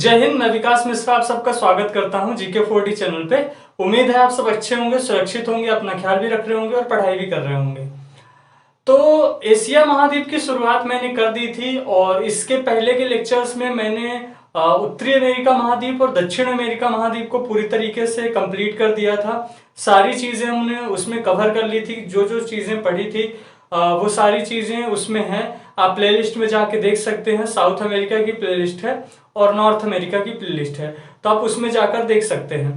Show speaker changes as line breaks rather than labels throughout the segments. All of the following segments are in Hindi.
जय हिंद। मैं विकास मिश्रा आप सबका स्वागत करता हूं GK4D चैनल पे। उम्मीद है आप सब अच्छे होंगे, सुरक्षित होंगे, अपना ख्याल भी रख रहे होंगे और पढ़ाई भी कर रहे होंगे। तो एशिया महाद्वीप की शुरुआत मैंने कर दी थी और इसके पहले के लेक्चर्स में मैंने उत्तरी अमेरिका महाद्वीप और दक्षिण अमेरिका महाद्वीप को पूरी तरीके से कंप्लीट कर दिया था। सारी चीज़ें हमने उसमें कवर कर ली थी। जो जो चीज़ें पढ़ी थी वो सारी चीज़ें उसमें हैं। आप प्लेलिस्ट में जाके देख सकते हैं। साउथ अमेरिका की प्लेलिस्ट है और नॉर्थ अमेरिका की प्लेलिस्ट है, तो आप उसमें जाकर देख सकते हैं।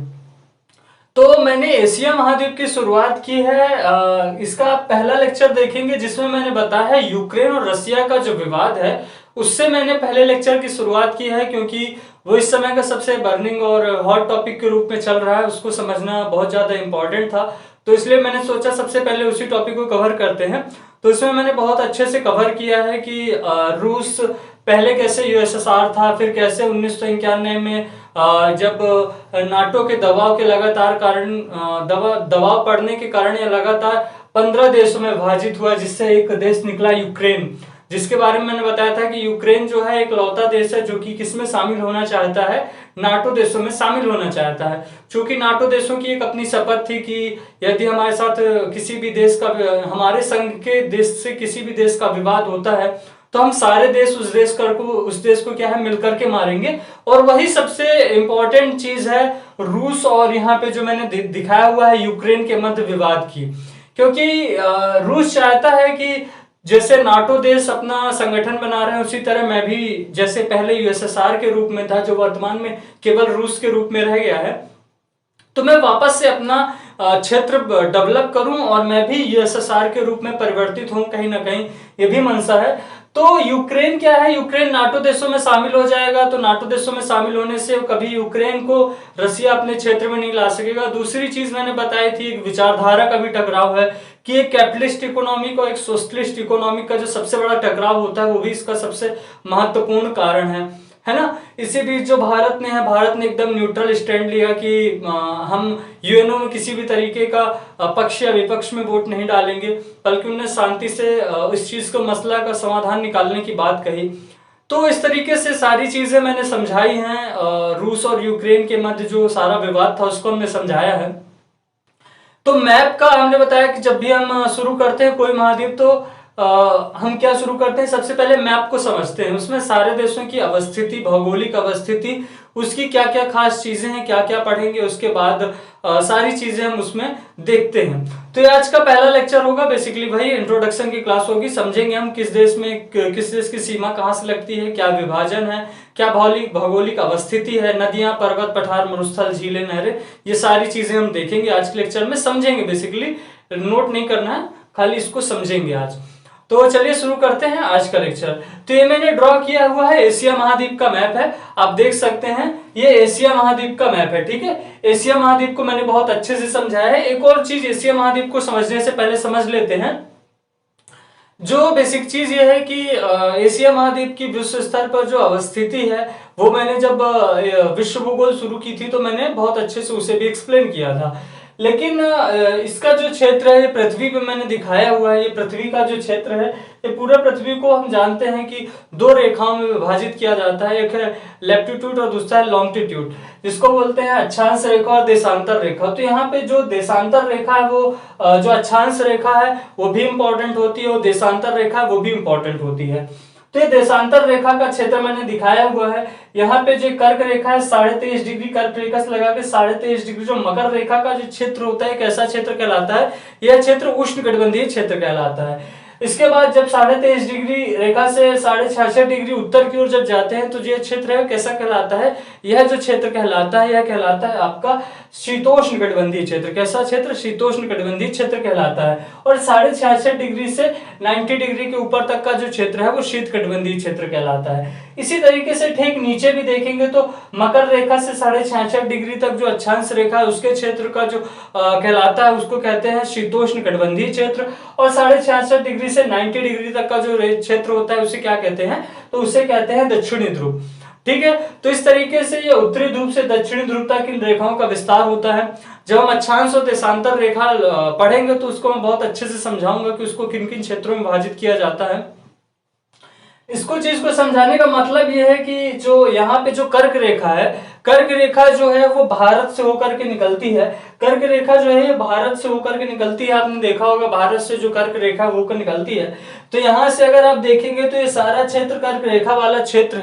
तो मैंने एशिया महाद्वीप की शुरुआत की है। इसका पहला लेक्चर देखेंगे जिसमें मैंने बताया है यूक्रेन और रसिया का जो विवाद है उससे मैंने पहले लेक्चर की शुरुआत की है, क्योंकि वो इस समय का सबसे बर्निंग और हॉट टॉपिक के रूप में चल रहा है। उसको समझना बहुत ज़्यादा इंपॉर्टेंट था, तो इसलिए मैंने सोचा सबसे पहले उसी टॉपिक को कवर करते हैं। तो इसमें मैंने बहुत अच्छे से कवर किया है कि रूस पहले कैसे USSR था, फिर कैसे 1991 में जब नाटो के दबाव के लगातार कारण दबाव पड़ने के कारण यह लगातार 15 देशों में विभाजित हुआ, जिससे एक देश निकला यूक्रेन, जिसके बारे में मैंने बताया था कि यूक्रेन जो है एक लौता देश है जो कि किसमें शामिल होना चाहता है, नाटो देशों में शामिल होना चाहता है। क्योंकि नाटो देशों की एक अपनी शपथ थी कि यदि हमारे साथ किसी भी देश का, हमारे संघ के देश से किसी भी देश का विवाद होता है तो हम सारे देश उस देश को क्या है मिलकर के मारेंगे। और वही सबसे इंपॉर्टेंट चीज है रूस और यहाँ पे जो मैंने दिखाया हुआ है यूक्रेन के मध्य विवाद की। क्योंकि रूस चाहता है कि जैसे नाटो देश अपना संगठन बना रहे हैं उसी तरह मैं भी, जैसे पहले USSR के रूप में था जो वर्तमान में केवल रूस के रूप में रह गया है, तो मैं वापस से अपना क्षेत्र डेवलप करूं और मैं भी USSR के रूप में परिवर्तित हूं, कहीं ना कहीं ये भी मंशा है। तो यूक्रेन क्या है, यूक्रेन नाटो देशों में शामिल हो जाएगा, तो नाटो देशों में शामिल होने से कभी यूक्रेन को रसिया अपने क्षेत्र में नहीं ला सकेगा। दूसरी चीज मैंने बताई थी, एक विचारधारा का भी टकराव है कि एक कैपिटलिस्ट इकोनॉमी और एक सोशलिस्ट इकोनॉमी का जो सबसे बड़ा टकराव होता है वो भी इसका सबसे महत्वपूर्ण कारण है ना। इसी बीच जो भारत ने एकदम न्यूट्रल स्टैंड लिया कि हम यूएनओ में किसी भी तरीके का पक्ष या विपक्ष में वोट नहीं डालेंगे, बल्कि उन्होंने शांति से इस चीज को मसला का समाधान निकालने की बात कही। तो इस तरीके से सारी चीजें मैंने समझाई हैं। रूस और यूक्रेन के मध्य जो सारा विवाद था उसको हमने समझाया है। तो मैप का हमने बताया कि जब भी हम शुरू करते हैं कोई महाद्वीप तो हम क्या शुरू करते हैं, सबसे पहले मैप को समझते हैं। उसमें सारे देशों की अवस्थिति, भौगोलिक अवस्थिति, उसकी क्या क्या खास चीजें हैं, क्या क्या पढ़ेंगे, उसके बाद सारी चीजें हम उसमें देखते हैं। तो ये आज का पहला लेक्चर होगा। बेसिकली भाई इंट्रोडक्शन की क्लास होगी। समझेंगे हम किस देश की सीमा कहाँ से लगती है, क्या विभाजन है, क्या भौगोलिक अवस्थिति है, नदियां, पर्वत, पठार, मरुस्थल, झीलें, नहरें, ये सारी चीजें हम देखेंगे आज के लेक्चर में। समझेंगे, बेसिकली नोट नहीं करना है, खाली इसको समझेंगे आज। तो चलिए शुरू करते हैं आज का लेक्चर। तो ये मैंने ड्रॉ किया हुआ है एशिया महाद्वीप का मैप है, आप देख सकते हैं ये एशिया महाद्वीप का मैप है। ठीक है, एशिया महाद्वीप को मैंने बहुत अच्छे से समझाया है। एक और चीज एशिया महाद्वीप को समझने से पहले समझ लेते हैं। जो बेसिक चीज ये है कि एशिया महाद्वीप की विश्व स्तर पर जो अवस्थिति है वो मैंने जब विश्व भूगोल शुरू की थी तो मैंने बहुत अच्छे से उसे भी एक्सप्लेन किया था। लेकिन इसका जो क्षेत्र है पृथ्वी पे मैंने दिखाया हुआ है। ये पृथ्वी का जो क्षेत्र है, ये पूरा पृथ्वी को हम जानते हैं कि दो रेखाओं में विभाजित किया जाता है। एक है लैटिट्यूड और दूसरा है लॉन्गिट्यूड, जिसको बोलते हैं अक्षांश रेखा और देशांतर रेखा। तो यहाँ पे जो देशांतर रेखा है वो जो अक्षांश रेखा है वो भी इंपॉर्टेंट होती है और देशांतर रेखा वो भी इंपॉर्टेंट होती है। तो ये देशांतर रेखा का क्षेत्र मैंने दिखाया हुआ है। यहाँ पे जो कर्क रेखा है 23.5 डिग्री कर्क रेखा से लगा के 23.5 डिग्री जो मकर रेखा का जो क्षेत्र होता है कैसा क्षेत्र कहलाता है, यह क्षेत्र उष्णकटिबंधीय क्षेत्र कहलाता है। इसके बाद जब 23.5 डिग्री रेखा से 66.5 डिग्री उत्तर की ओर जब जाते हैं तो ये क्षेत्र है कैसा कहलाता है, यह जो क्षेत्र कहलाता है यह कहलाता है आपका शीतोष्ण कटिबंधीय क्षेत्र। कैसा क्षेत्र, शीतोष्ण कटिबंधीय क्षेत्र कहलाता है। और 66.5 डिग्री से 90 डिग्री के ऊपर तक का जो क्षेत्र है वो शीत कटिबंधीय क्षेत्र कहलाता है। इसी तरीके से ठीक नीचे भी देखेंगे तो मकर रेखा से 66.5 डिग्री तक जो अक्षांश रेखा है उसके क्षेत्र का जो कहलाता है उसको कहते हैं शीतोष्ण कटिबंधीय क्षेत्र। और 66.5 डिग्री से 90 डिग्री तक का जो क्षेत्र होता है उसे क्या कहते हैं, तो उसे कहते हैं दक्षिणी ध्रुव। ठीक है, तो इस तरीके से ये उत्तरी ध्रुव से दक्षिणी ध्रुव तक इन रेखाओं का विस्तार होता है। जब हम अक्षांश और देशांतर रेखा पढ़ेंगे तो उसको मैं बहुत अच्छे से समझाऊंगा कि उसको किन किन क्षेत्रों में विभाजित किया जाता है। इसको चीज को समझाने का मतलब ये है कि जो यहाँ पे जो कर्क रेखा है, कर्क रेखा जो है वो भारत से होकर के निकलती है। कर्क रेखा जो है ये भारत से होकर के निकलती है। आपने देखा होगा भारत से जो कर्क रेखा होकर निकलती है। तो यहाँ से अगर आप देखेंगे तो ये सारा क्षेत्र कर्क रेखा वाला क्षेत्र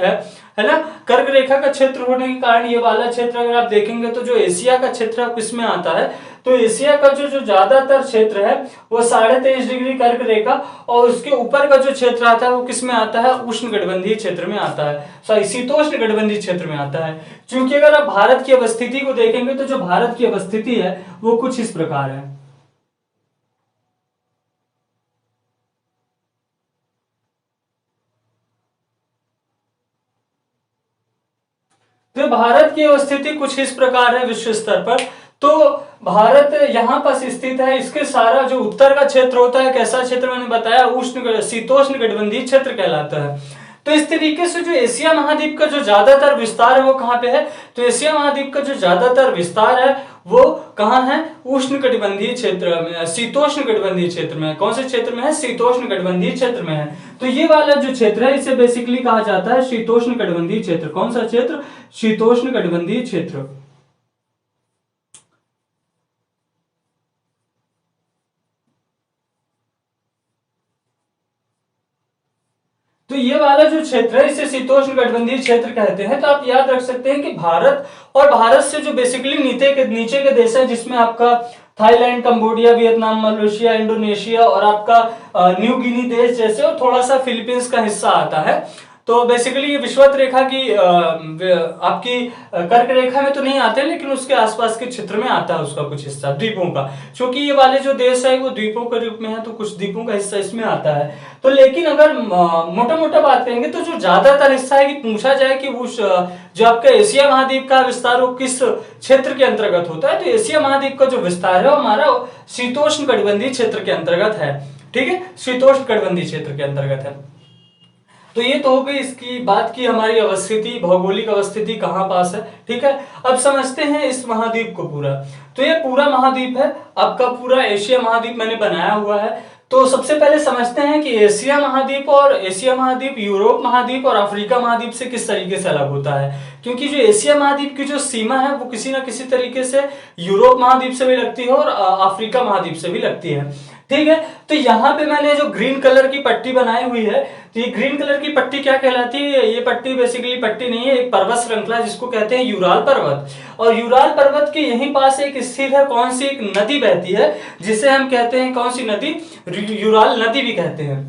है ना। कर्क रेखा का क्षेत्र होने के कारण ये वाला क्षेत्र अगर आप देखेंगे तो जो एशिया का क्षेत्र है किसमें आता है, तो एशिया का जो ज्यादातर क्षेत्र है वो 23.5 डिग्री कर्क रेखा, और उसके ऊपर का जो क्षेत्र आता है वो किसमें आता है, उष्णकटिबंधीय क्षेत्र में आता है, सॉरी शीतोष्ण कटिबंधीय क्षेत्र में आता है। क्योंकि अगर आप भारत की अवस्थिति को देखेंगे तो जो भारत की अवस्थिति है वो कुछ इस प्रकार है। तो भारत की स्थिति कुछ इस प्रकार है विश्व स्तर पर। तो भारत यहाँ पर स्थित है, इसके सारा जो उत्तर का क्षेत्र होता है कैसा क्षेत्र मैंने बताया, उष्ण शीतोष्ण कटिबंधीय क्षेत्र कहलाता है। तो इस तरीके से जो एशिया महाद्वीप का जो ज्यादातर विस्तार है वो कहाँ पे है, तो एशिया महाद्वीप का जो ज्यादातर विस्तार है वो कहाँ है, उष्ण कटिबंधीय क्षेत्र में, शीतोष्ण कटिबंधीय क्षेत्र में। कौन से क्षेत्र में है, शीतोष्ण कटिबंधीय क्षेत्र में है। तो ये वाला जो क्षेत्र है इसे बेसिकली कहा जाता है शीतोष्ण कटिबंधीय क्षेत्र। कौन सा क्षेत्र, शीतोष्ण कटिबंधीय क्षेत्र। तो ये वाला जो क्षेत्र है इसे शीतोष्ण कटिबंधीय क्षेत्र कहते हैं। तो आप याद रख सकते हैं कि भारत और भारत से जो बेसिकली नीचे के देश है जिसमें आपका Thailand, Cambodia, Vietnam, Malaysia, Indonesia और आपका न्यू गिनी देश जैसे, और थोड़ा सा फिलीपींस का हिस्सा आता है। तो बेसिकली ये विषुवत रेखा की आपकी कर्क रेखा में तो नहीं आते, लेकिन उसके आसपास के क्षेत्र में आता है उसका कुछ हिस्सा द्वीपों का। क्योंकि ये वाले जो देश है वो द्वीपों के रूप में है तो कुछ द्वीपों का हिस्सा इसमें आता है। तो लेकिन अगर मोटा मोटा बात करेंगे तो जो ज्यादातर हिस्सा है कि पूछा जाए कि वो जो आपका एशिया महाद्वीप का विस्तार वो किस क्षेत्र के अंतर्गत होता है, तो एशिया महाद्वीप का जो विस्तार है वो हमारा शीतोष्ण कटिबंधीय क्षेत्र के अंतर्गत है। ठीक है, शीतोष्ण कटिबंधीय क्षेत्र के अंतर्गत है। तो ये तो हो गई इसकी बात की हमारी अवस्थिति, भौगोलिक अवस्थिति कहाँ पास है। ठीक है, अब समझते हैं इस महाद्वीप को पूरा। तो ये पूरा महाद्वीप है आपका, पूरा एशिया महाद्वीप मैंने बनाया हुआ है। तो सबसे पहले समझते हैं कि एशिया महाद्वीप यूरोप महाद्वीप और अफ्रीका महाद्वीप से किस तरीके से अलग होता है। क्योंकि जो एशिया महाद्वीप की जो सीमा है वो किसी ना किसी तरीके से यूरोप महाद्वीप से भी लगती है और अफ्रीका महाद्वीप से भी लगती है। ठीक है, तो यहाँ पे मैंने जो ग्रीन कलर की पट्टी बनाई हुई है, तो ये ग्रीन कलर की पट्टी क्या कहलाती है, ये पट्टी बेसिकली पट्टी नहीं है, एक पर्वत श्रृंखला जिसको कहते हैं यूराल पर्वत। और यूराल पर्वत के यहीं पास एक स्थित है कौन सी, एक नदी बहती है जिसे हम कहते हैं कौन सी नदी, यूराल नदी भी कहते हैं।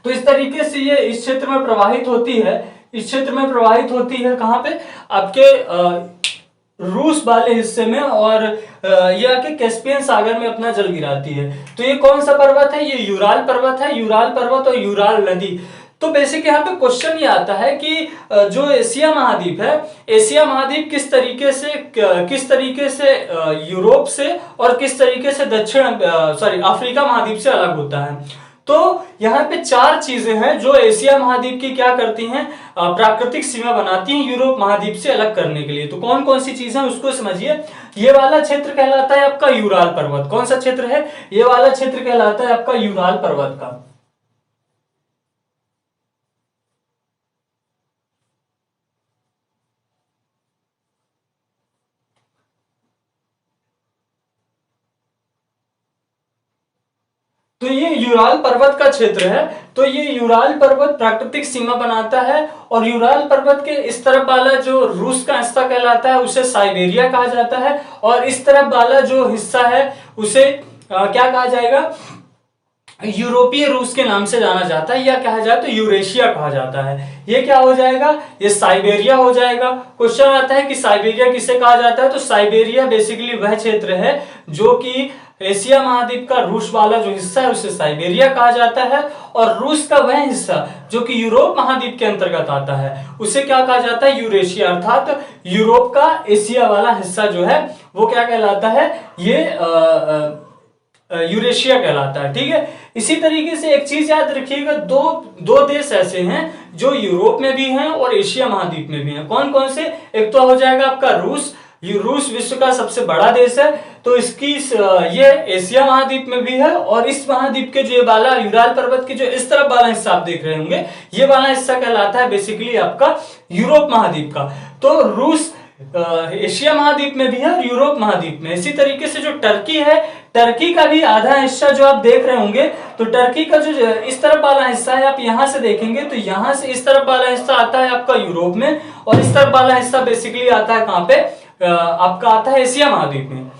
तो इस तरीके से ये इस क्षेत्र में प्रवाहित होती है, इस क्षेत्र में प्रवाहित होती है कहाँ पे, आपके रूस वाले हिस्से में, और ये आके कैस्पियन सागर में अपना जल गिराती है। तो ये कौन सा पर्वत है, ये यूराल पर्वत है, यूराल पर्वत और यूराल नदी। तो बेसिक यहाँ पे क्वेश्चन ये आता है कि जो एशिया महाद्वीप है, एशिया महाद्वीप किस तरीके से यूरोप से और किस तरीके से अफ्रीका महाद्वीप से अलग होता है। तो यहाँ पे चार चीजें हैं जो एशिया महाद्वीप की क्या करती हैं, प्राकृतिक सीमा बनाती हैं यूरोप महाद्वीप से अलग करने के लिए। तो कौन कौन सी चीजें उसको समझिए। ये वाला क्षेत्र कहलाता है आपका यूराल पर्वत। कौन सा क्षेत्र है, ये वाला क्षेत्र कहलाता है आपका यूराल पर्वत का। तो ये यूराल पर्वत का क्षेत्र है। तो ये यूराल पर्वत प्राकृतिक सीमा बनाता है, और यूराल पर्वत के इस तरफ वाला जो रूस का हिस्सा कहलाता है उसे साइबेरिया कहा जाता है, और इस तरफ वाला जो हिस्सा है उसे क्या कहा जाएगा, यूरोपीय रूस के नाम से जाना जाता है, या कहा जाए तो यूरेशिया कहा जाता है। ये क्या हो जाएगा, ये साइबेरिया हो जाएगा। क्वेश्चन आता है कि साइबेरिया किसे कहा जाता है, तो साइबेरिया बेसिकली वह क्षेत्र है जो कि एशिया महाद्वीप का रूस वाला जो हिस्सा है उसे साइबेरिया कहा जाता है, और रूस का वह हिस्सा जो कि यूरोप महाद्वीप के अंतर्गत आता है उसे क्या कहा जाता है, यूरेशिया। अर्थात यूरोप का एशिया वाला हिस्सा जो है वो क्या कहलाता है, ये यूरेशिया कहलाता है। ठीक है, इसी तरीके से एक चीज याद रखिएगा, दो देश ऐसे हैं जो यूरोप में भी हैं और एशिया महाद्वीप में भी हैं। कौन कौन से, एक तो हो जाएगा आपका रूस, रूस विश्व का सबसे बड़ा देश है, तो इसकी ये एशिया महाद्वीप में भी है, और इस महाद्वीप के जो ये वाला यूराल पर्वत की जो इस तरफ वाला हिस्सा आप देख रहे होंगे, ये वाला हिस्सा कहलाता है बेसिकली आपका यूरोप महाद्वीप का। तो रूस एशिया महाद्वीप में भी है और यूरोप महाद्वीप में। इसी तरीके से जो टर्की है, टर्की का भी आधा हिस्सा जो आप देख रहे होंगे, तो टर्की का जो इस तरफ वाला हिस्सा है, आप यहां से देखेंगे तो यहां से इस तरफ वाला हिस्सा आता है आपका यूरोप में, और इस तरफ वाला हिस्सा बेसिकली आता है कहां पे, आपका आता है एशिया महाद्वीप में।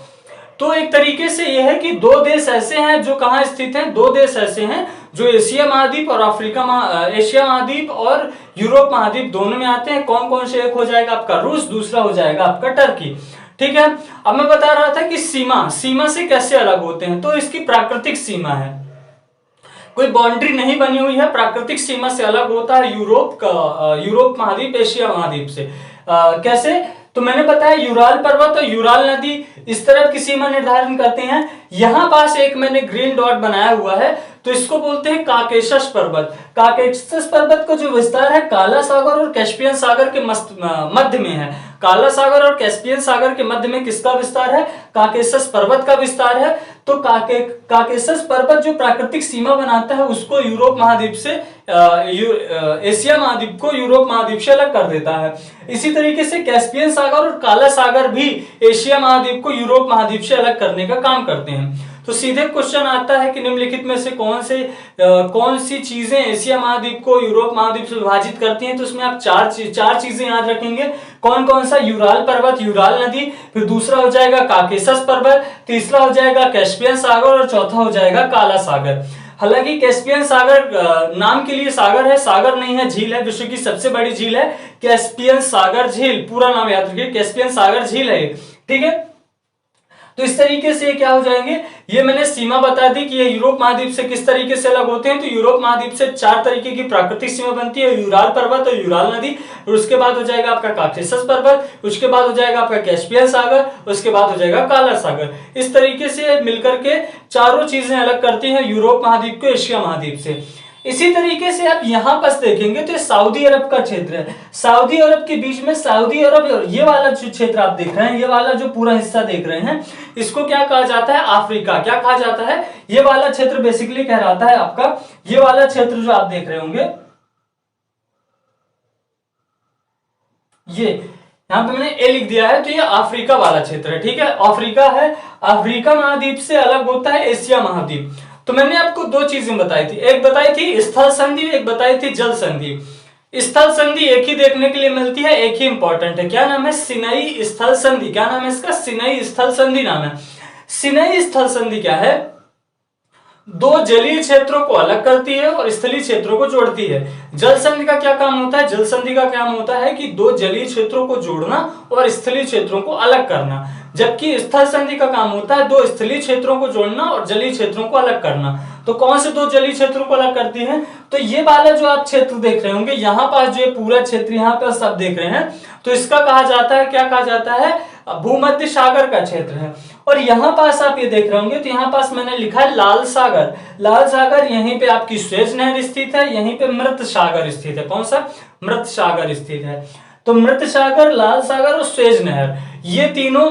तो एक तरीके से यह है कि दो देश ऐसे हैं जो कहां स्थित हैं, दो देश ऐसे हैं जो एशिया महाद्वीप और एशिया महाद्वीप और यूरोप महाद्वीप दोनों में आते हैं। कौन कौन से? एक हो जाएगा आपका रूस, दूसरा हो जाएगा आपका टर्की। ठीक है, अब मैं बता रहा था कि सीमा से कैसे अलग होते हैं। तो इसकी प्राकृतिक सीमा है, कोई बाउंड्री नहीं बनी हुई है, प्राकृतिक सीमा से अलग होता है यूरोप महाद्वीप एशिया महाद्वीप से। कैसे? तो मैंने बताया यूराल पर्वत और यूराल नदी इस तरह की सीमा निर्धारण करते हैं। यहां पास एक मैंने ग्रीन डॉट बनाया हुआ है, तो इसको बोलते हैं काकेशस पर्वत। काकेशस पर्वत का जो विस्तार है काला सागर और कैस्पियन सागर के मध्य में है। काला सागर और कैस्पियन सागर के मध्य में किसका विस्तार है? काकेशस पर्वत का विस्तार है। तो काकेशस पर्वत जो प्राकृतिक सीमा बनाता है उसको यूरोप महाद्वीप से एशिया महाद्वीप को यूरोप महाद्वीप से अलग कर देता है। इसी तरीके से कैस्पियन सागर और काला सागर भी एशिया महाद्वीप को यूरोप महाद्वीप से अलग करने का काम करते हैं। तो सीधे क्वेश्चन आता है कि निम्नलिखित में से कौन सी चीजें एशिया महाद्वीप को यूरोप महाद्वीप से विभाजित करती हैं? तो उसमें आप चार चीजें याद रखेंगे। कौन कौन सा? यूराल पर्वत, यूराल नदी, फिर दूसरा हो जाएगा काकेशस पर्वत, तीसरा हो जाएगा कैस्पियन सागर और चौथा हो जाएगा काला सागर। हालांकि कैस्पियन सागर नाम के लिए सागर है, सागर नहीं है, झील है। विश्व की सबसे बड़ी झील है कैस्पियन सागर झील, पूरा नाम याद रखिए, कैस्पियन सागर झील है। ठीक है, तो इस तरीके से क्या हो जाएंगे, ये मैंने सीमा बता दी कि ये यूरोप महाद्वीप से किस तरीके से अलग होते हैं। तो यूरोप महाद्वीप से चार तरीके की प्राकृतिक सीमा बनती है, यूराल पर्वत और यूराल नदी, और उसके बाद हो जाएगा आपका काकेशस पर्वत, उसके बाद हो जाएगा आपका कैस्पियन सागर, उसके बाद हो जाएगा काला सागर। इस तरीके से मिलकर के चारों चीजें अलग करती हैं यूरोप महाद्वीप को एशिया महाद्वीप से। इसी तरीके से आप यहां पास देखेंगे तो सऊदी अरब का क्षेत्र है। सऊदी अरब के बीच में सऊदी अरब और ये वाला जो क्षेत्र आप देख रहे हैं, ये वाला जो पूरा हिस्सा देख रहे हैं, इसको क्या कहा जाता है? अफ्रीका। क्या कहा जाता है? ये वाला क्षेत्र बेसिकली कहलाता है आपका, ये वाला क्षेत्र जो आप देख रहे होंगे, ये यहाँ पे मैंने ए लिख दिया है, तो ये अफ्रीका वाला क्षेत्र है। ठीक है, अफ्रीका है। अफ्रीका महाद्वीप से अलग होता है एशिया महाद्वीप। तो मैंने आपको दो चीजें बताई थी, एक बताई थी स्थल संधि, एक बताई थी जल संधि। स्थल संधि एक ही देखने के लिए मिलती है, एक ही इंपॉर्टेंट है। क्या नाम है? सिनई स्थल संधि। क्या नाम है इसका? सिनई स्थल संधि नाम है। सिनई स्थल संधि क्या है? दो जलीय क्षेत्रों को अलग करती है और स्थलीय क्षेत्रों को जोड़ती है। जल संधि का क्या काम होता है? जल संधि का काम होता है कि दो जलीय क्षेत्रों को जोड़ना और स्थलीय क्षेत्रों को अलग करना, जबकि स्थल संधि का काम होता है दो स्थलीय क्षेत्रों को जोड़ना और जलीय क्षेत्रों को अलग करना। तो कौन से दो जलीय क्षेत्रों को अलग करती है? तो ये वाला जो आप क्षेत्र देख रहे होंगे, यहाँ पास जो पूरा क्षेत्र यहाँ पर सब देख रहे हैं, तो इसका कहा जाता है, क्या कहा जाता है? भूमध्य सागर का क्षेत्र है। और यहाँ पास आप ये देख रहे होंगे, तो यहाँ पास मैंने लिखा है लाल सागर। लाल सागर, यहीं पे आपकी स्वेज नहर स्थित है, यहीं पे मृत सागर स्थित है। कौन सा? मृत सागर स्थित है। तो मृत सागर, लाल सागर और स्वेज नहर, ये तीनों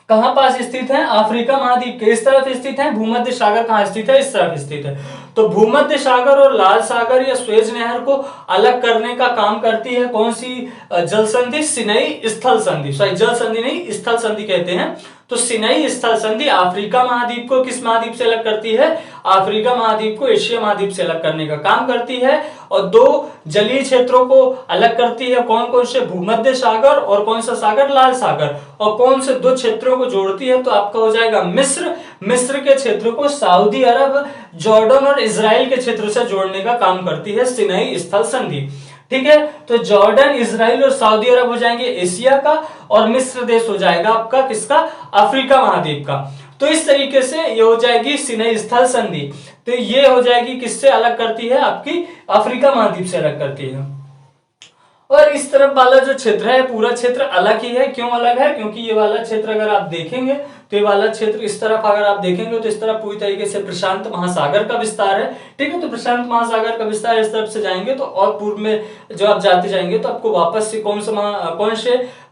कहां पास स्थित है? अफ्रीका महाद्वीप के इस तरफ स्थित है। भूमध्य सागर कहां स्थित है? इस तरफ स्थित है। तो भूमध्य सागर और लाल सागर या स्वेज नहर को अलग करने का काम करती है कौन सी जल संधि? सिनई स्थल संधि। सॉरी, जल संधि नहीं, स्थल संधि कहते हैं। तो सिनई स्थल संधि अफ्रीका महाद्वीप को किस महाद्वीप से अलग करती है? अफ्रीका महाद्वीप को एशिया महाद्वीप से अलग करने का काम करती है। और दो जलीय क्षेत्रों को अलग करती है, कौन कौन से? भूमध्य सागर और कौन सा सागर? लाल सागर। और कौन से दो क्षेत्रों को जोड़ती है? तो आपका हो जाएगा मिस्र। मिस्र के क्षेत्र को सऊदी अरब, जॉर्डन और इजराइल के क्षेत्र से जोड़ने का काम करती है सिनई स्थल संधि। ठीक है, तो जॉर्डन, इजराइल और सऊदी अरब हो जाएंगे एशिया का, और मिस्र देश हो जाएगा आपका किसका? अफ्रीका महाद्वीप का। तो इस तरीके से ये हो जाएगी सिनई स्थल संधि। तो ये हो जाएगी किससे अलग करती है? आपकी अफ्रीका महाद्वीप से अलग करती है। और इस तरफ वाला जो क्षेत्र है, पूरा क्षेत्र अलग ही है। क्यों अलग है? क्योंकि ये वाला क्षेत्र अगर आप देखेंगे तो ये वाला क्षेत्र इस तरफ अगर आप देखेंगे तो इस तरफ पूरी तरीके से प्रशांत महासागर का विस्तार है। ठीक है, तो प्रशांत महासागर का विस्तार इस तरफ से जाएंगे तो और पूर्व में जो आप जाते जाएंगे तो आपको वापस से कौन से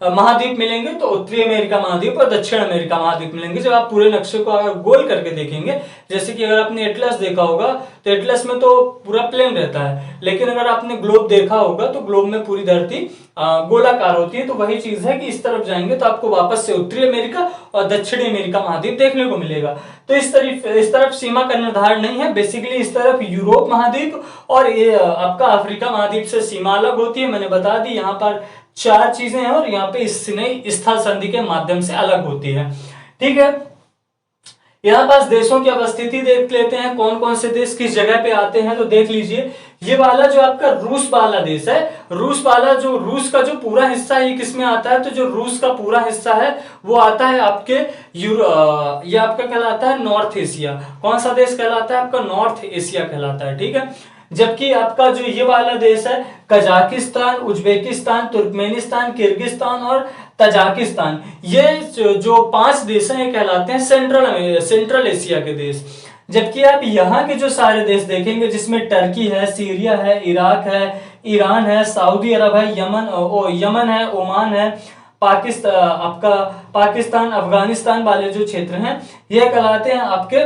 महाद्वीप मिलेंगे, तो उत्तरी अमेरिका महाद्वीप और दक्षिण अमेरिका महाद्वीप मिलेंगे। जब आप पूरे नक्शे को अगर गोल करके देखेंगे, जैसे कि अगर आपने एटलस देखा होगा तो एटलस में तो पूरा प्लेन रहता है, लेकिन अगर आपने ग्लोब देखा होगा तो ग्लोब में पूरी धरती गोलाकार होती है। तो वही चीज है कि इस तरफ जाएंगे तो आपको वापस से उत्तरी अमेरिका और दक्षिणी अमेरिका महाद्वीप देखने को मिलेगा। तो इस तरफ सीमा का निर्धारण नहीं है। बेसिकली इस तरफ यूरोप महाद्वीप और ये आपका अफ्रीका महाद्वीप से सीमा अलग होती है। मैंने बता दी यहाँ पर 4 चीजें हैं और यहाँ पे इसने स्थल संधि के माध्यम से अलग होती है। ठीक है, यहाँ पास देशों की अवस्थिति देख लेते हैं, कौन कौन से देश किस जगह पे आते हैं। तो देख लीजिए, ये वाला जो आपका रूस वाला देश है, रूस का जो पूरा हिस्सा है ये किसमें आता है, तो जो रूस का पूरा हिस्सा है वो आता है आपके ये आपका कहलाता है नॉर्थ एशिया। कौन सा देश कहलाता है आपका, नॉर्थ एशिया कहलाता है। ठीक है, जबकि आपका जो ये वाला देश है कजाकिस्तान, उज्बेकिस्तान, तुर्कमेनिस्तान, किर्गिस्तान और तजाकिस्तान, ये जो 5 देश हैं ये कहलाते हैं सेंट्रल एशिया के देश। जबकि आप यहाँ के जो सारे देश देखेंगे जिसमें टर्की है, सीरिया है, इराक है, ईरान है, सऊदी अरब है, यमन है, ओमान है, पाकिस्तान, अफगानिस्तान वाले जो क्षेत्र हैं ये कहलाते हैं आपके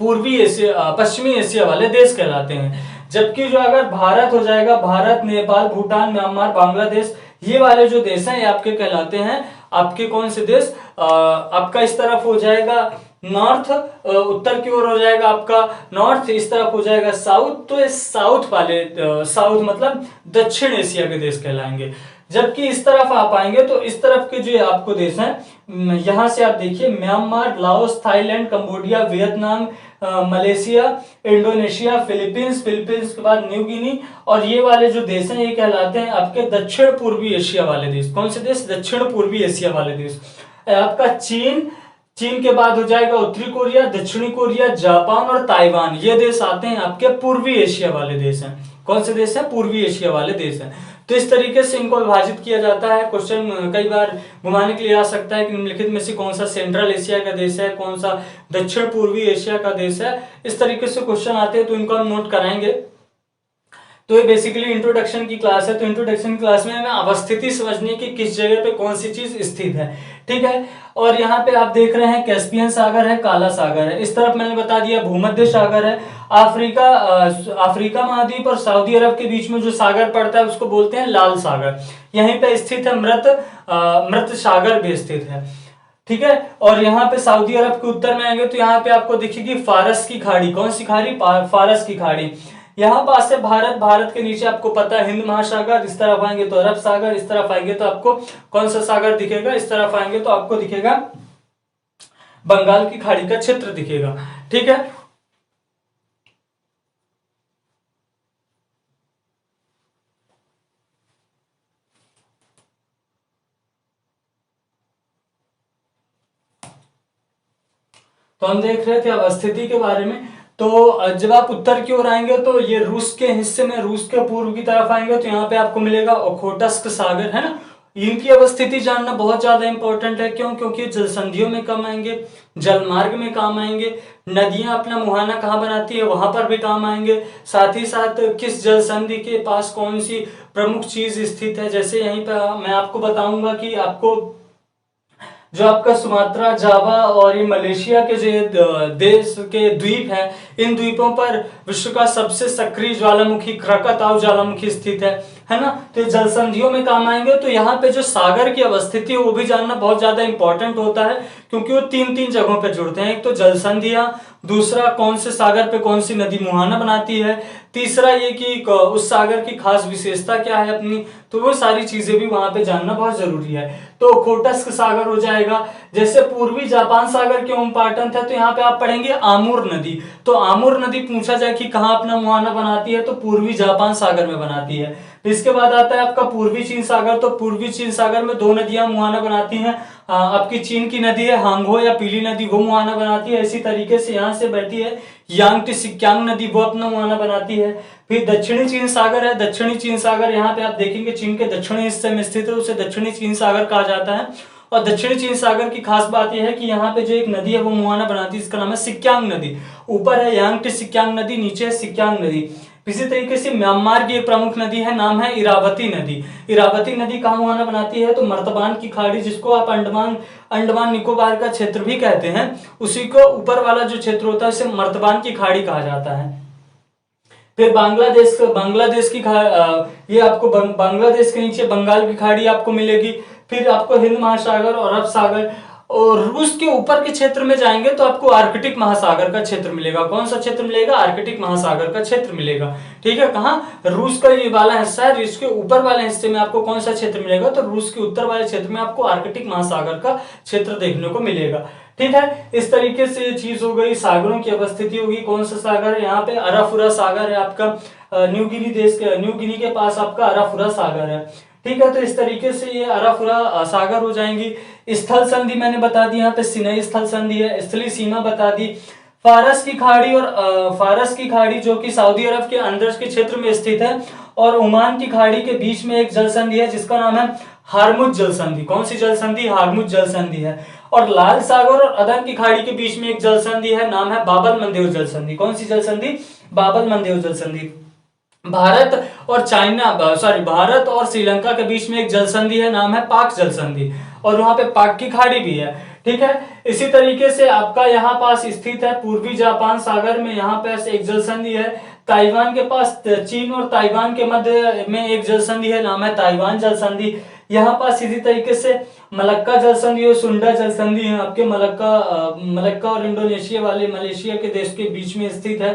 पश्चिमी एशिया वाले देश कहलाते हैं। जबकि जो अगर भारत हो जाएगा, भारत, नेपाल, भूटान, म्यांमार, बांग्लादेश, ये वाले जो देश हैं ये आपके कहलाते हैं आपके कौन से देश, आपका इस तरफ हो जाएगा नॉर्थ, उत्तर की ओर हो जाएगा आपका नॉर्थ, इस तरफ हो जाएगा साउथ। तो ये साउथ मतलब दक्षिण एशिया के देश कहलाएंगे। जबकि इस तरफ आप आएंगे तो इस तरफ के जो आपको देश हैं, यहां से आप देखिए Myanmar, Laos, Thailand, Cambodia, Vietnam, Malaysia, Indonesia, Philippines के बाद न्यू गिनी, और ये वाले जो देश हैं ये कहलाते हैं आपके दक्षिण पूर्वी एशिया वाले देश। कौन से देश, दक्षिण पूर्वी एशिया वाले देश। आपका चीन के बाद हो जाएगा उत्तरी कोरिया, दक्षिणी कोरिया, जापान और ताइवान, ये देश आते हैं आपके पूर्वी एशिया वाले देश हैं। कौन से देश हैं, पूर्वी एशिया वाले देश हैं। तो इस तरीके से इनको विभाजित किया जाता है। क्वेश्चन कई बार घुमाने के लिए आ सकता है कि निम्नलिखित में से कौन सा सेंट्रल एशिया का देश है, कौन सा दक्षिण पूर्वी एशिया का देश है। इस तरीके से क्वेश्चन आते हैं तो इनको हम नोट कराएंगे। तो ये बेसिकली इंट्रोडक्शन की क्लास है। तो इंट्रोडक्शन क्लास में हमें अवस्थिति समझने की किस जगह पे कौन सी चीज स्थित है। ठीक है, और यहाँ पे आप देख रहे हैं कैस्पियन सागर है, काला सागर है। इस तरफ मैंने बता दिया भूमध्य सागर है। अफ्रीका महाद्वीप और सऊदी अरब के बीच में जो सागर पड़ता है उसको बोलते हैं लाल सागर। यहीं पे स्थित है मृत सागर भी स्थित है। ठीक है, और यहाँ पे सऊदी अरब के उत्तर में आएंगे तो यहाँ पे आपको दिखेगी फारस की खाड़ी। कौन सी खाड़ी, फारस की खाड़ी। यहाँ पास से भारत के नीचे आपको पता है हिंद महासागर, इस तरफ आएंगे तो अरब सागर, इस तरफ आएंगे तो आपको कौन सा सागर दिखेगा, इस तरफ आएंगे तो आपको दिखेगा बंगाल की खाड़ी का क्षेत्र दिखेगा। ठीक है, तो हम देख रहे थे अवस्थिति के बारे में। तो जब आप उत्तर की ओर आएंगे तो ये रूस के हिस्से में, रूस के पूर्व की तरफ आएंगे तो यहाँ पे आपको मिलेगा ओखोटस्क सागर, है ना। इनकी अवस्थिति जानना बहुत ज्यादा इंपॉर्टेंट है। क्यों, क्योंकि जल संधियों में काम आएंगे, जलमार्ग में काम आएंगे, नदियां अपना मुहाना कहाँ बनाती है वहां पर भी काम आएंगे। साथ ही साथ किस जल संधि के पास कौन सी प्रमुख चीज स्थित है। जैसे यहीं पर मैं आपको बताऊंगा कि आपको जो आपका सुमात्रा, जावा और ये मलेशिया के जो देश के द्वीप हैं, इन द्वीपों पर विश्व का सबसे सक्रिय ज्वालामुखी क्रकताउ ज्वालामुखी स्थित है ना। तो ये जल संधियों में काम आएंगे। तो यहाँ पे जो सागर की अवस्थिति है वो भी जानना बहुत ज्यादा इंपॉर्टेंट होता है, क्योंकि वो 3 जगहों पे जुड़ते हैं। एक तो जल संधियां, दूसरा कौन से सागर पे कौन सी नदी मुहाना बनाती है, तीसरा ये कि उस सागर की खास विशेषता क्या है अपनी। तो वो सारी चीजें भी वहां पे जानना बहुत जरूरी है। तो ओखोटस्क सागर हो जाएगा। जैसे पूर्वी जापान सागर क्यों इंपॉर्टेंट है, तो यहाँ पे आप पढ़ेंगे आमूर नदी। तो आमूर नदी पूछा जाए कि कहाँ अपना मुहाना बनाती है, तो पूर्वी जापान सागर में बनाती है। इसके बाद आता है आपका पूर्वी चीन सागर। तो पूर्वी चीन सागर में 2 नदियां मुहाना बनाती हैं। आपकी चीन की नदी है हांगहो या पीली नदी, वो मुहाना बनाती है। इसी तरीके से यहाँ से बहती है यांगटी सिक्यांग नदी, वो अपना मुहाना बनाती है। फिर दक्षिणी चीन सागर है। दक्षिणी चीन सागर यहाँ पे आप देखेंगे चीन के दक्षिणी हिस्से में स्थित है, उसे दक्षिणी चीन सागर कहा जाता है। और दक्षिणी चीन सागर की खास बात यह है कि यहाँ पे जो एक नदी है वो मुहाना बनाती है, इसका नाम है सिक्यांग नदी। ऊपर है यांगटी सिक्यांग नदी, नीचे है सिक्यांग नदी। इसी तरीके से म्यांमार की एक प्रमुख नदी है, नाम है इरावती नदी। इरावती नदी कहाँ मुहाना बनाती है, तो मर्तबान की खाड़ी, जिसको आप अंडमान निकोबार का क्षेत्र भी कहते हैं, उसी को ऊपर वाला जो क्षेत्र होता है उसे मर्तबान की खाड़ी कहा जाता है। फिर बांग्लादेश की ये आपको बांग्लादेश के नीचे बंगाल की खाड़ी आपको मिलेगी। फिर आपको हिंद महासागर और अरब सागर, और रूस के ऊपर के क्षेत्र में जाएंगे तो आपको आर्कटिक महासागर का क्षेत्र मिलेगा। कौन सा क्षेत्र मिलेगा, आर्कटिक महासागर का क्षेत्र मिलेगा। ठीक है, कहाँ, रूस का ये वाला हिस्सा है, रूस के ऊपर वाले हिस्से में आपको कौन सा क्षेत्र मिलेगा, तो रूस के उत्तर वाले क्षेत्र में आपको आर्कटिक महासागर का क्षेत्र देखने को मिलेगा। ठीक है, इस तरीके से ये चीज हो गई। सागरों की अवस्थिति होगी, कौन सा सागर है, यहाँ पे अराफुरा सागर है आपका, न्यू गिनी के पास आपका अराफुरा सागर है। ठीक है, तो इस तरीके से ये अराफुरा सागर हो जाएंगी। स्थल संधि मैंने बता दी, यहाँ पे सिनई स्थल संधि है। स्थलीय सीमा बता दी। फारस की खाड़ी और फारस की खाड़ी जो कि सऊदी अरब के अंदर के क्षेत्र में स्थित है, और ओमान की खाड़ी के बीच में एक जल संधि है जिसका नाम है हार्मुज जल संधि। कौन सी जल संधि, हार्मुज जल संधि है। और लाल सागर और अदन की खाड़ी के बीच में एक जल संधि है, नाम है बाबल मंदेव जल संधि। कौन सी जल संधि, बाबल मंदेव जल संधि। भारत और श्रीलंका के बीच में एक जल संधि है, नाम है पाक जल संधि, और वहां पे पाक की खाड़ी भी है। ठीक है, इसी तरीके से आपका यहाँ पास स्थित है पूर्वी जापान सागर में, यहाँ पे एक जल संधि है। ताइवान के पास, चीन और ताइवान के मध्य में एक जल संधि है, नाम है ताइवान जल संधि। यहाँ पास इसी तरीके से मलक्का जल संधि और सुंडा जल संधि है आपके मलक्का और इंडोनेशिया वाले मलेशिया के देश के बीच में स्थित है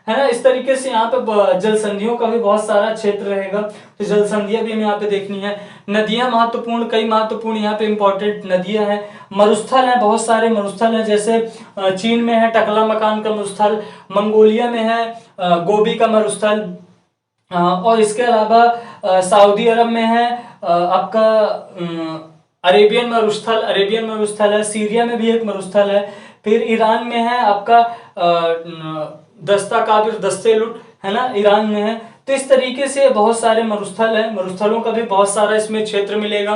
ना। इस तरीके से यहाँ पे जल संधियों का भी बहुत सारा क्षेत्र रहेगा, तो जल संधियां भी हमें यहाँ पे देखनी है। नदियां महत्वपूर्ण, कई महत्वपूर्ण यहाँ पे इंपॉर्टेंट नदियां हैं। मरुस्थल हैं, बहुत सारे मरुस्थल हैं, जैसे चीन में है टकला मकान का मरुस्थल, मंगोलिया में है गोबी का मरुस्थल, और इसके अलावा सऊदी अरब में है आपका अरेबियन मरुस्थल है। सीरिया में भी एक मरुस्थल है। फिर ईरान में है आपका दस्ता काबिर दस्तेलुट, है ना, ईरान में है। तो इस तरीके से बहुत सारे मरुस्थल हैं, मरुस्थलों का भी बहुत सारा इसमें क्षेत्र मिलेगा।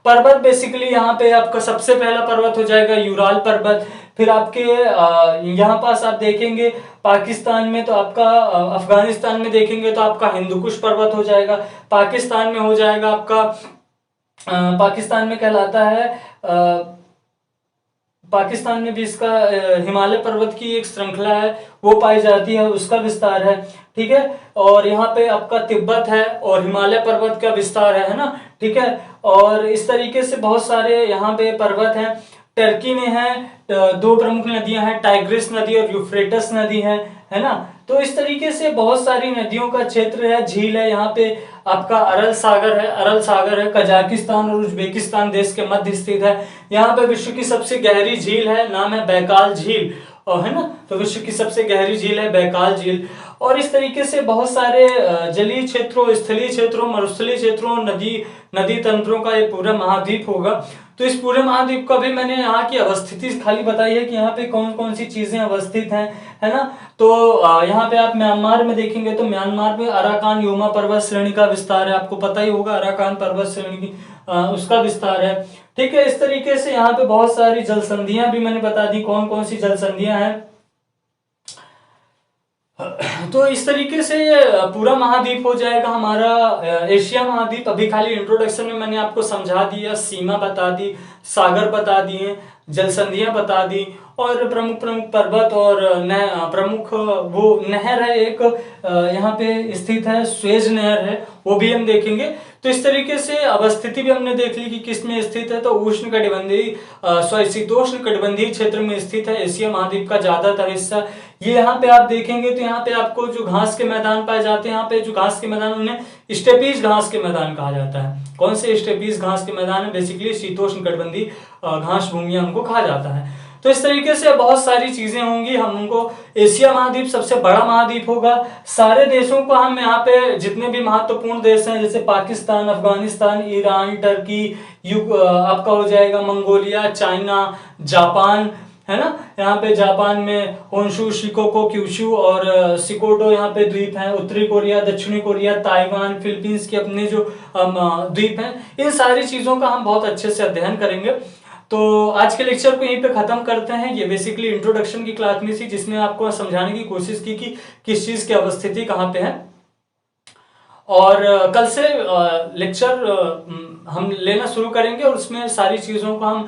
पर्वत बेसिकली यहाँ पे आपका सबसे पहला पर्वत हो जाएगा यूराल पर्वत। फिर आपके यहाँ पास आप देखेंगे पाकिस्तान में, तो आपका अफगानिस्तान में देखेंगे तो आपका हिंदुकुश पर्वत हो जाएगा। पाकिस्तान में हो जाएगा आपका पाकिस्तान में कहलाता है पाकिस्तान में भी इसका हिमालय पर्वत की एक श्रृंखला है वो पाई जाती है, उसका विस्तार है। ठीक है, और यहाँ पे आपका तिब्बत है और हिमालय पर्वत का विस्तार है ना। ठीक है, और इस तरीके से बहुत सारे यहाँ पे पर्वत हैं। टर्की में है दो प्रमुख नदियां हैं, टाइग्रिस नदी और यूफ्रेटस नदी है ना। तो इस तरीके से बहुत सारी नदियों का क्षेत्र है, झील है। यहाँ पे आपका अरल सागर है, कजाकिस्तान और उज्बेकिस्तान देश के मध्य स्थित है। यहाँ पे विश्व की सबसे गहरी झील है, नाम है बैकाल झील, और है ना, तो विश्व की सबसे गहरी झील है बैकाल झील। और इस तरीके से बहुत सारे जलीय क्षेत्रों, स्थलीय क्षेत्रों, मरुस्थलीय क्षेत्रों, नदी तंत्रों का ये पूरा महाद्वीप होगा। तो इस पूरे महाद्वीप का भी मैंने यहाँ की अवस्थिति खाली बताई है कि यहाँ पे कौन कौन सी चीजें अवस्थित हैं, है ना। तो यहाँ पे आप म्यांमार में देखेंगे तो म्यांमार में अराकान योमा पर्वत श्रेणी का विस्तार है, आपको पता ही होगा अराकान पर्वत श्रेणी की उसका विस्तार है। ठीक है, इस तरीके से यहाँ पे बहुत सारी जल संधियां भी मैंने बता दी, कौन कौन सी जल संधियां हैं। तो इस तरीके से पूरा महाद्वीप हो जाएगा हमारा एशिया महाद्वीप। अभी खाली इंट्रोडक्शन में मैंने आपको समझा दिया, सीमा बता दी, सागर बता दिए, जल संधियां बता दी, और प्रमुख पर्वत और प्रमुख वो नहर है एक यहाँ पे स्थित है, स्वेज नहर है, वो भी हम देखेंगे। तो इस तरीके से अवस्थिति भी हमने देख ली कि किस में स्थित है, तो उष्ण कटिबंधीय शीतोष्ण कटिबंधीय क्षेत्र में स्थित है एशिया महाद्वीप का ज्यादातर हिस्सा। ये यहाँ पे आप देखेंगे तो यहाँ पे आपको जो घास के मैदान पाए जाते हैं, यहाँ पे जो घास के मैदान उन्हें स्टेपीज घास के मैदान कहा जाता है। कौन से स्टेपीज घास के मैदान है, बेसिकली शीतोष्ण कटिबंधीय घास भूमियां उनको कहा जाता है। तो इस तरीके से बहुत सारी चीजें होंगी। हमको एशिया महाद्वीप सबसे बड़ा महाद्वीप होगा। सारे देशों को हम यहाँ पे जितने भी महत्वपूर्ण देश हैं जैसे पाकिस्तान, अफगानिस्तान, ईरान, टर्की, आपका हो जाएगा मंगोलिया, चाइना, जापान, है ना। यहाँ पे जापान में होन्शु, शिकोको, क्यूशु और सिकोडो यहाँ पे द्वीप हैं। उत्तरी कोरिया, दक्षिणी कोरिया, ताइवान, फिलीपींस के अपने जो द्वीप हैं, इन सारी चीजों का हम बहुत अच्छे से अध्ययन करेंगे। तो आज के लेक्चर को यहीं पे ख़त्म करते हैं। ये बेसिकली इंट्रोडक्शन की क्लास में थी, जिसमें आपको समझाने की कोशिश की कि किस चीज़ की अवस्थिति कहाँ पे है। और कल से लेक्चर हम लेना शुरू करेंगे और उसमें सारी चीज़ों को हम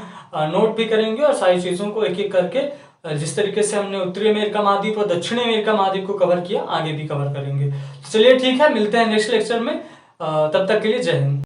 नोट भी करेंगे और सारी चीज़ों को एक एक करके जिस तरीके से हमने उत्तरी अमेरिका महाद्वीप और दक्षिणी अमेरिका महाद्वीप को कवर किया, आगे भी कवर करेंगे। चलिए ठीक है, मिलते हैं नेक्स्ट लेक्चर में। तब तक के लिए जय हिंद।